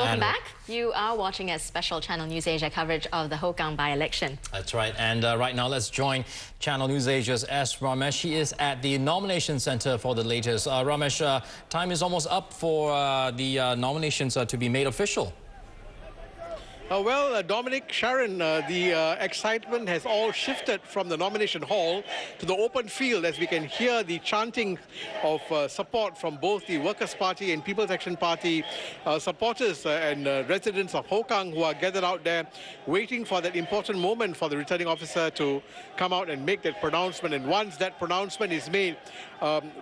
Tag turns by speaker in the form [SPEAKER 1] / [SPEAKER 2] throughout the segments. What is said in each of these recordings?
[SPEAKER 1] Welcome back. You are watching a special Channel News Asia coverage of the Hougang by-election.
[SPEAKER 2] That's right. And right now, let's join Channel News Asia's S. Ramesh. He is at the nomination center for the latest. Ramesh, time is almost up for the nominations to be made official.
[SPEAKER 3] Dominic, Sharon, the excitement has all shifted from the nomination hall to the open field as we can hear the chanting of support from both the Workers' Party and People's Action Party supporters and residents of Hougang who are gathered out there waiting for that important moment for the returning officer to come out and make that pronouncement. And once that pronouncement is made,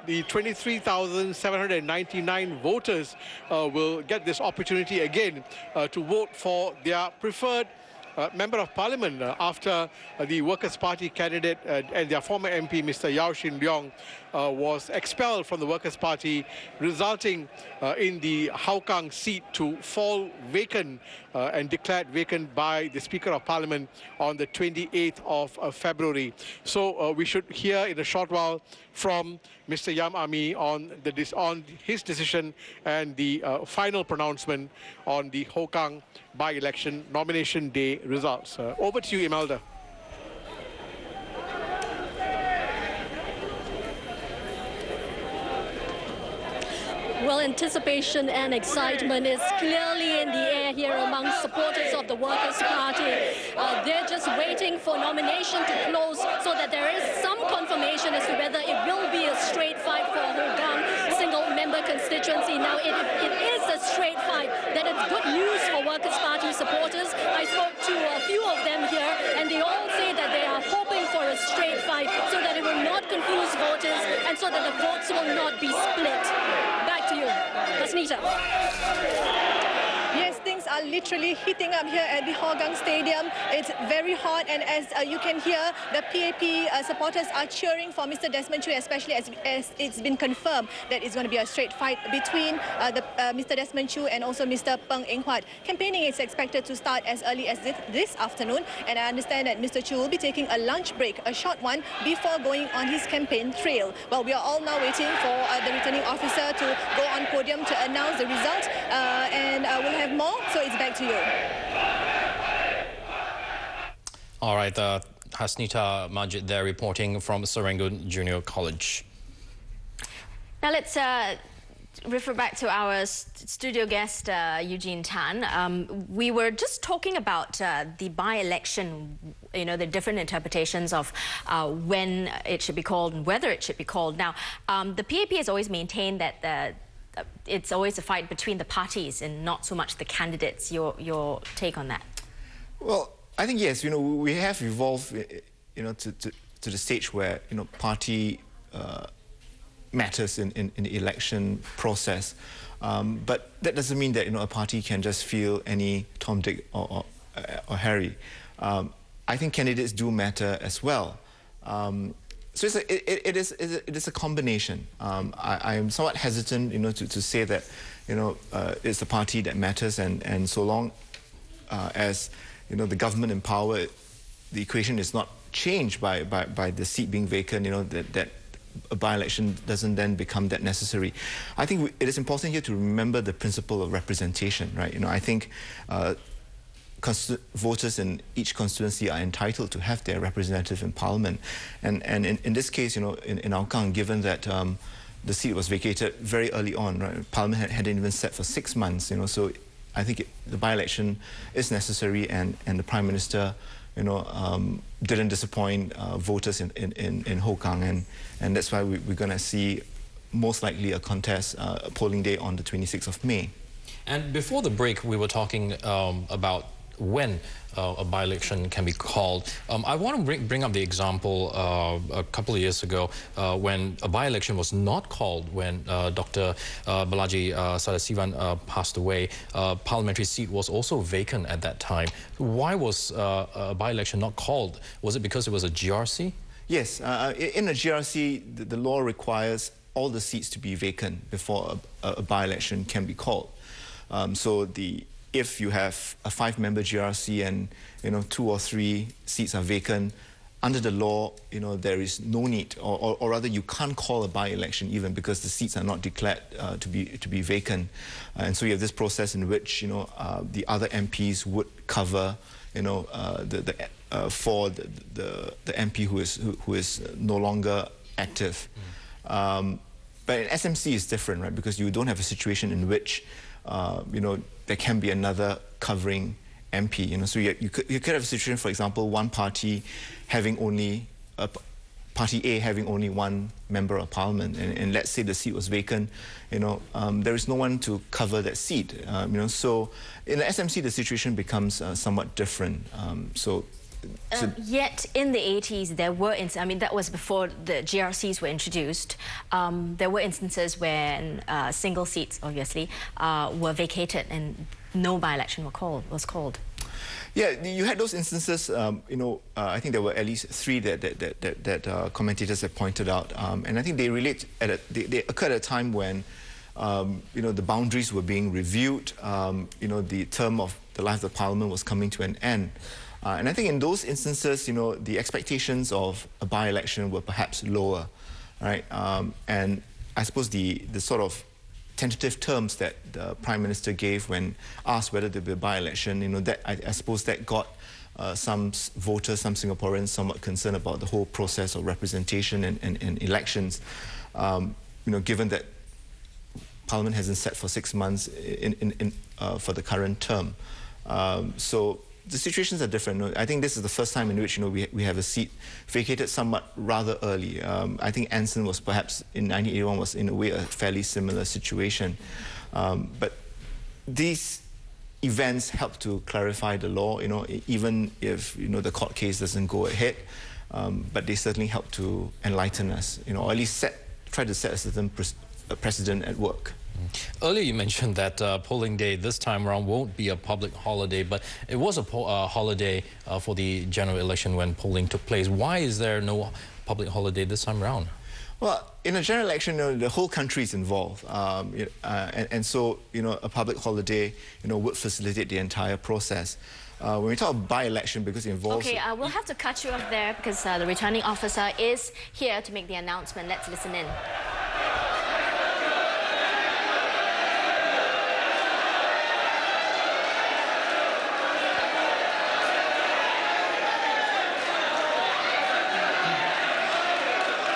[SPEAKER 3] the 23,799 voters will get this opportunity again to vote for their preferred Member of Parliament after the Workers' Party candidate and their former MP, Mr Yaw Shin Leong, was expelled from the Workers' Party, resulting in the Hougang seat to fall vacant and declared vacant by the Speaker of Parliament on the 28th of February. So we should hear in a short while from Mr Yam Ami on his decision and the final pronouncement on the Hougang by-election nomination day results. Over to you, Imelda.
[SPEAKER 4] Well, anticipation and excitement is clearly in the air here among supporters of the Workers' Party. They're just waiting for nomination to close so that there is some confirmation as to whether it will be a straight fight for Hougang single-member constituency. Now, it is a straight fight. That is good news for Workers' Party supporters. I spoke to a few of them here, and they all say that they are hoping for a straight fight so that it will not confuse voters and so that the votes will not be split. Back to you, Hasnita.
[SPEAKER 5] Yes, things are literally heating up here at the Hougang Stadium. It's very hot, and as you can hear, the PAP supporters are cheering for Mr Desmond Choo, especially as it's been confirmed that it's going to be a straight fight between Mr Desmond Choo and also Mr Png Eng Huat. Campaigning is expected to start as early as this afternoon, and I understand that Mr Choo will be taking a lunch break, a short one, before going on his campaign trail. Well, we are all now waiting for the returning officer to go on podium to announce the result, and we'll have more, so it's back to you.
[SPEAKER 2] All right, Hasnita Majid there reporting from Serangoon Junior College.
[SPEAKER 1] Now let's refer back to our studio guest, Eugene Tan. We were just talking about the by-election, you know, the different interpretations of when it should be called and whether it should be called. Now, the PAP has always maintained that it's always a fight between the parties and not so much the candidates. Your take on that?
[SPEAKER 6] Well, I think yes. You know, we have evolved, you know, to the stage where, you know, party matters in the election process. But that doesn't mean that, you know, a party can just feel any Tom, Dick, or Harry. I think candidates do matter as well. So it is a combination. I am somewhat hesitant, you know, to say that, you know, it's the party that matters, and so long as, you know, the government in power, the equation is not changed by the seat being vacant, you know, that a by-election doesn't then become that necessary. I think it is important here to remember the principle of representation, right? You know, I think voters in each constituency are entitled to have their representative in Parliament. And in this case, you know, in Hougang, given that the seat was vacated very early on, right? Parliament hadn't even sat for 6 months, you know, so I think the by-election is necessary, and the Prime Minister, you know, didn't disappoint voters in Hougang, and that's why we're going to see most likely a contest, a polling day on the 26th of May.
[SPEAKER 2] And before the break, we were talking about when a by-election can be called. I want to bring up the example a couple of years ago when a by-election was not called when Dr. Balaji Sadasivan passed away. Parliamentary seat was also vacant at that time. Why was a by-election not called? Was it because it was a GRC? Yes, in a GRC, the law requires all the seats to be vacant before a by-election can be called. If you have a 5-member GRC and, you know, 2 or 3 seats are vacant,
[SPEAKER 6] under the law, there is no need, or rather you can't call a by-election even because the seats are not declared to be vacant. And so you have this process in which, the other MPs would cover, for the MP who is no longer active. But in SMC it's different, right? Because you don't have a situation in which, there can be another covering MP. So you could have a situation, for example, one party having only Party A having only one member of parliament, and let's say the seat was vacant, there is no one to cover that seat. So in the SMC the situation becomes somewhat different.
[SPEAKER 1] Yet in the 80s there were that was before the GRCs were introduced. There were instances when single seats, obviously, were vacated and no by-election was called.
[SPEAKER 6] Yeah, you had those instances. I think there were at least 3 that commentators have pointed out, and I think they relate they occurred at a time when the boundaries were being reviewed. The term of the life of the parliament was coming to an end. And I think in those instances, the expectations of a by-election were perhaps lower, right? And I suppose the sort of tentative terms that the Prime Minister gave when asked whether there would be a by-election, that I suppose that got some voters, some Singaporeans somewhat concerned about the whole process of representation and elections, given that Parliament hasn't sat for 6 months for the current term. So the situations are different. I think this is the first time in which we have a seat vacated somewhat rather early. I think Anson was perhaps in 1981 was in a way a fairly similar situation. But these events help to clarify the law, even if the court case doesn't go ahead. But they certainly help to enlighten us, or at least try to set a certain precedent at work.
[SPEAKER 2] Earlier you mentioned that polling day this time around won't be a public holiday, but it was a holiday for the general election when polling took place. Why is there no public holiday this time around?
[SPEAKER 6] Well, in a general election, the whole country is involved, and so a public holiday would facilitate the entire process. When we talk by-election, because it involves...
[SPEAKER 1] Okay, we'll have to cut you off there because the returning officer is here to make the announcement. Let's listen in.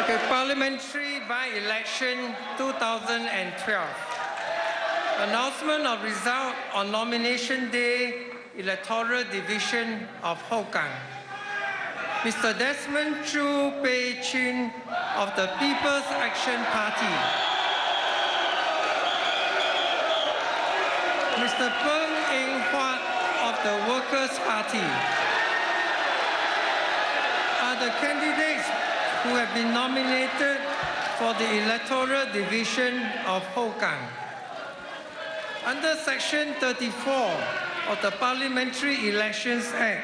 [SPEAKER 7] Okay, Parliamentary by-election 2012. Announcement of result on nomination day, electoral division of Hougang. Mr. Desmond Choo of the People's Action Party. Mr. Png Eng Huat of the Workers' Party are the candidates who have been nominated for the electoral division of Hougang. Under Section 34 of the Parliamentary Elections Act,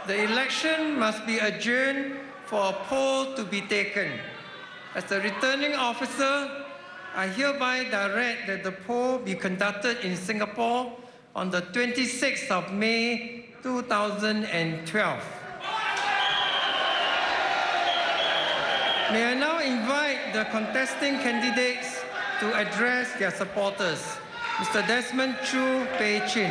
[SPEAKER 7] the election must be adjourned for a poll to be taken. As the returning officer, I hereby direct that the poll be conducted in Singapore on the 26th of May 2012. May I now invite the contesting candidates to address their supporters. Mr. Desmond Choo, please.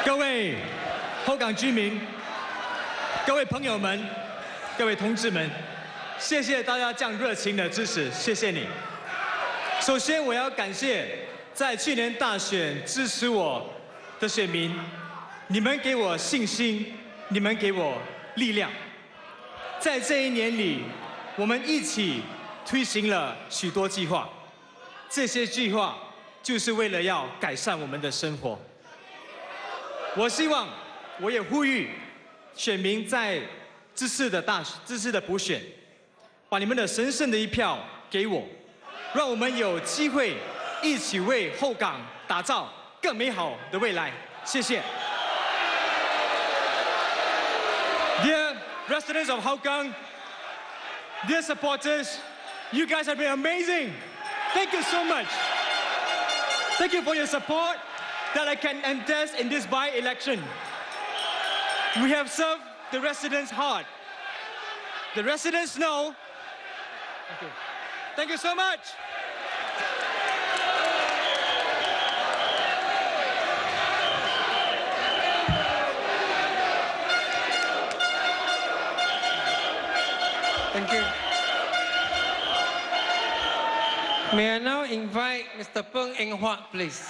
[SPEAKER 8] 各位后港居民、各位朋友们、各位同志们，谢谢大家这样热情的支持，谢谢你。首先，我要感谢在去年大选支持我的选民，你们给我信心，你们给我力量。在这1年里，我们一起推行了许多计划，这些计划就是为了要改善我们的生活。我希望，我也呼吁选民在这次的补选，把你们的神圣的一票给我，让我们有机会一起为后港打造更美好的未来。谢谢。Dear residents of Hougang, dear supporters, you guys have been amazing. Thank you so much. Thank you for your support that I can contest in this by-election. We have served the residents hard. The residents know. Thank you so much.
[SPEAKER 7] Thank you. May I now invite Mr. Png Eng Huat, please.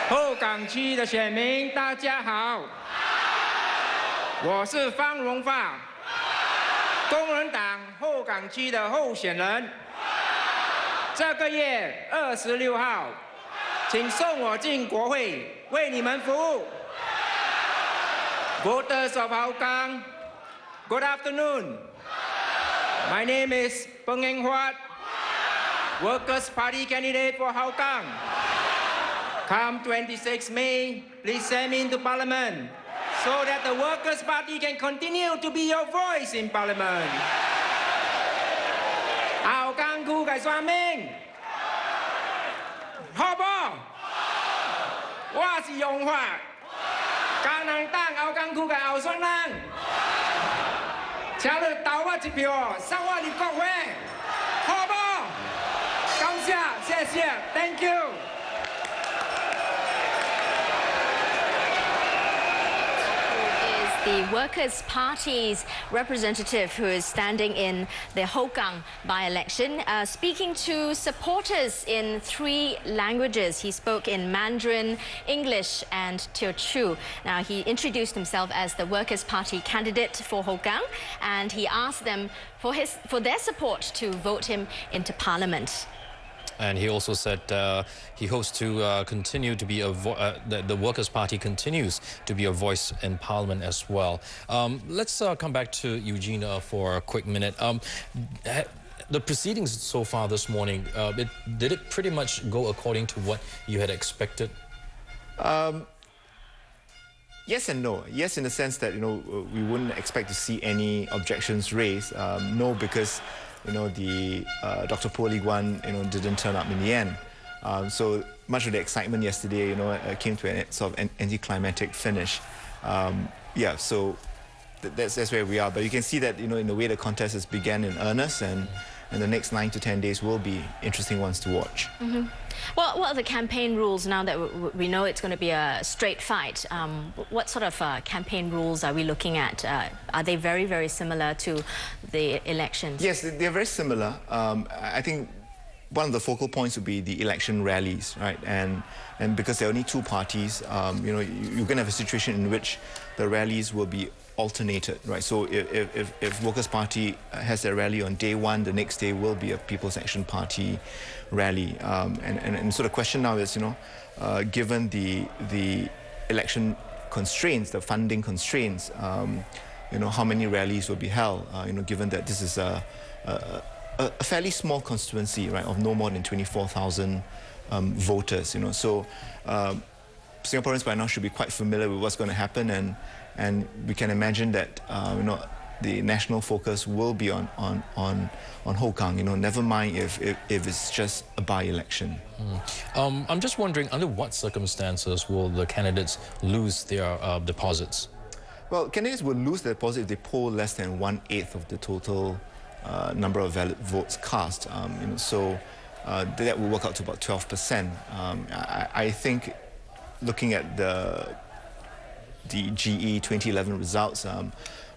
[SPEAKER 9] Hougang 区的选民，大家好，我是方荣发，工人党后港区的候选人。这个月26号，请送我进国会，为你们服务。Voters of Hougang, good afternoon. My name is Png Eng Huat, Workers' Party candidate for Hougang. Come 26 May, please send me into Parliament so that the Workers' Party can continue to be your voice in Parliament. 後間區嘅選民，好不好？我是容發，工人黨後間區嘅候選人，請你投我一票，送我入國會，好不好？感謝，謝謝 ，Thank you。The
[SPEAKER 1] Workers' Party's representative who is standing in the Hougang by-election, speaking to supporters in 3 languages. He spoke in Mandarin, English and Teochew. Now, he introduced himself as the Workers' Party candidate for Hougang, and he asked them for their support to vote him into Parliament.
[SPEAKER 2] And he also said he hopes to continue to be the Workers' Party continues to be a voice in Parliament as well. Let's come back to Eugene for a quick minute. The proceedings so far this morning, did it pretty much go according to what you had expected?
[SPEAKER 6] Yes and no. Yes, in the sense that, you know, we wouldn't expect to see any objections raised. No, because you know, the Dr. Po Lee Guan, you know, didn't turn up in the end. So much of the excitement yesterday, you know, came to an sort of anticlimactic finish. Yeah, so that's where we are. But you can see that, you know, in the way the contest has began in earnest, and the next 9 to 10 days will be interesting ones to watch.
[SPEAKER 1] Mm-hmm. Well, what are the campaign rules now that we know it's going to be a straight fight? What sort of campaign rules are we looking at? Are they very, very similar to the elections?
[SPEAKER 6] Yes, they're very similar. I think one of the focal points would be the election rallies, right? And because there are only 2 parties, you know, you're going to have a situation in which the rallies will be alternated, right? So if Workers' Party has their rally on day 1, the next day will be a People's Action Party rally. And so the question now is, you know, given the election constraints, the funding constraints, you know, how many rallies will be held? You know, given that this is a fairly small constituency, right, of no more than 24,000 voters, you know. So Singaporeans by now should be quite familiar with what's going to happen, and we can imagine that you know, the national focus will be on Hougang, you know, never mind if it's just a by-election.
[SPEAKER 2] I'm just wondering, under what circumstances will the candidates lose their deposits?
[SPEAKER 6] Well, candidates will lose their deposit if they poll less than 1/8 of the total number of valid votes cast. You know, so that will work out to about 12%. I think, looking at the GE 2011 results,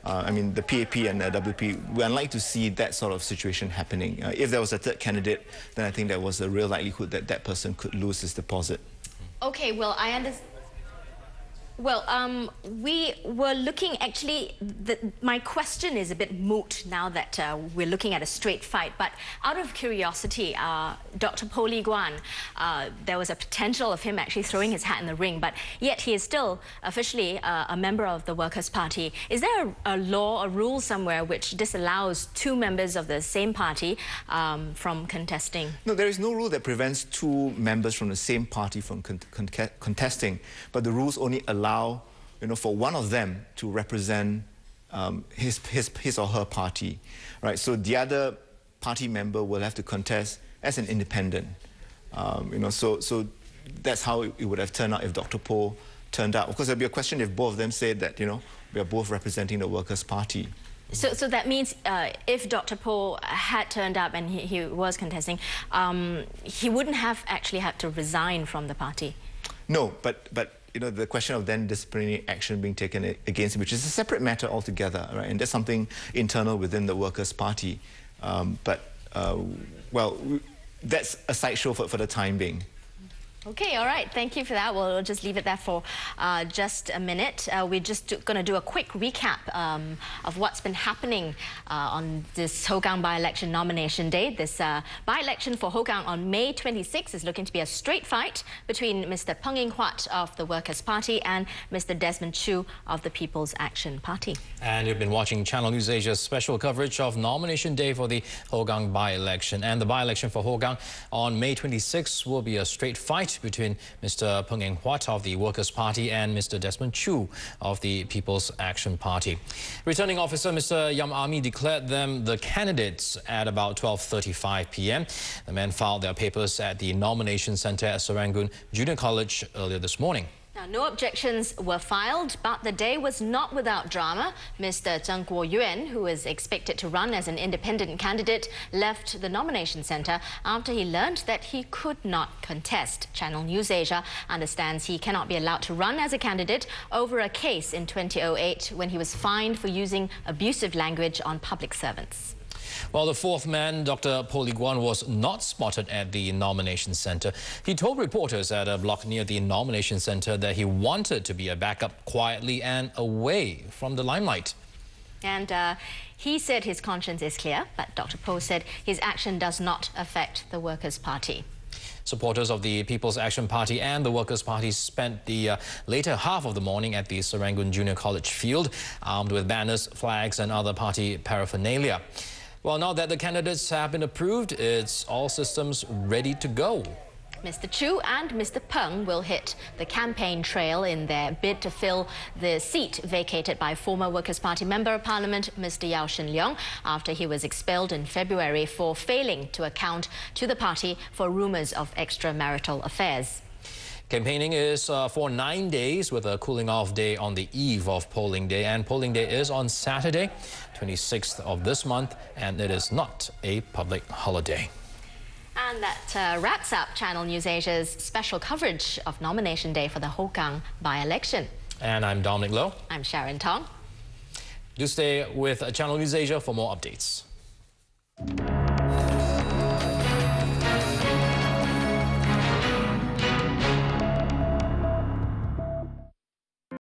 [SPEAKER 6] I mean, the PAP and the WP, we're unlikely to see that sort of situation happening. If there was a third candidate, then I think there was a real likelihood that that person could lose his deposit.
[SPEAKER 1] Okay, well, I understand. Well, we were looking, actually, my question is a bit moot now that we're looking at a straight fight, but out of curiosity, Dr. Po Lee Guan, there was a potential of him actually throwing his hat in the ring, but yet he is still officially a member of the Workers' Party. Is there a law, a rule somewhere which disallows two members of the same party from contesting?
[SPEAKER 6] No, there is no rule that prevents two members from the same party from contesting, but the rules only allow, for one of them to represent his or her party, right? So the other party member will have to contest as an independent, So that's how it would have turned out if Dr. Po turned out. Of course, there'd be a question if both of them said that, we are both representing the Workers' Party.
[SPEAKER 1] So that means if Dr. Po had turned up and he was contesting, he wouldn't have actually had to resign from the party? No, but the question of then disciplinary action being taken against him, which is a separate matter altogether, right? And that's something internal within the Workers' Party. Well, that's a sideshow for the time being. Okay, all right. Thank you for that. We'll just leave it there for just a minute. We're just going to do a quick recap of what's been happening on this Hougang by-election nomination day. This by-election for Hougang on May 26 is looking to be a straight fight between Mr Png Eng Huat of the Workers' Party and Mr Desmond Choo of the People's Action Party. And you've been watching Channel News Asia's special coverage of nomination day for the Hougang by-election. And the by-election for Hougang on May 26 will be a straight fight between Mr Png Eng Huat of the Workers' Party and Mr Desmond Choo of the People's Action Party. Returning officer Mr Yam Ami declared them the candidates at about 12:35 p.m. The men filed their papers at the nomination centre at Serangoon Junior College earlier this morning. Now, no objections were filed, but the day was not without drama. Mr Zheng Guoyuan, who is expected to run as an independent candidate, left the nomination centre after he learned that he could not contest. Channel News Asia understands he cannot be allowed to run as a candidate over a case in 2008 when he was fined for using abusive language on public servants. Well, the fourth man, Dr. Po Lee Guan, was not spotted at the nomination centre. He told reporters at a block near the nomination centre that he wanted to be a backup quietly and away from the limelight. And he said his conscience is clear, but Dr. Po said his action does not affect the Workers' Party. Supporters of the People's Action Party and the Workers' Party spent the later half of the morning at the Serangoon Junior College field, armed with banners, flags and other party paraphernalia. Well, now that the candidates have been approved, it's all systems ready to go. Mr Choo and Mr Peng will hit the campaign trail in their bid to fill the seat vacated by former Workers' Party Member of Parliament Mr Yaw Shin Leong after he was expelled in February for failing to account to the party for rumours of extramarital affairs. Campaigning is for 9 days with a cooling-off day on the eve of polling day. And polling day is on Saturday, 26th of this month, and it is not a public holiday. And that wraps up Channel News Asia's special coverage of nomination day for the Hougang by-election. And I'm Dominic Low. I'm Sharon Tong. Do stay with Channel News Asia for more updates.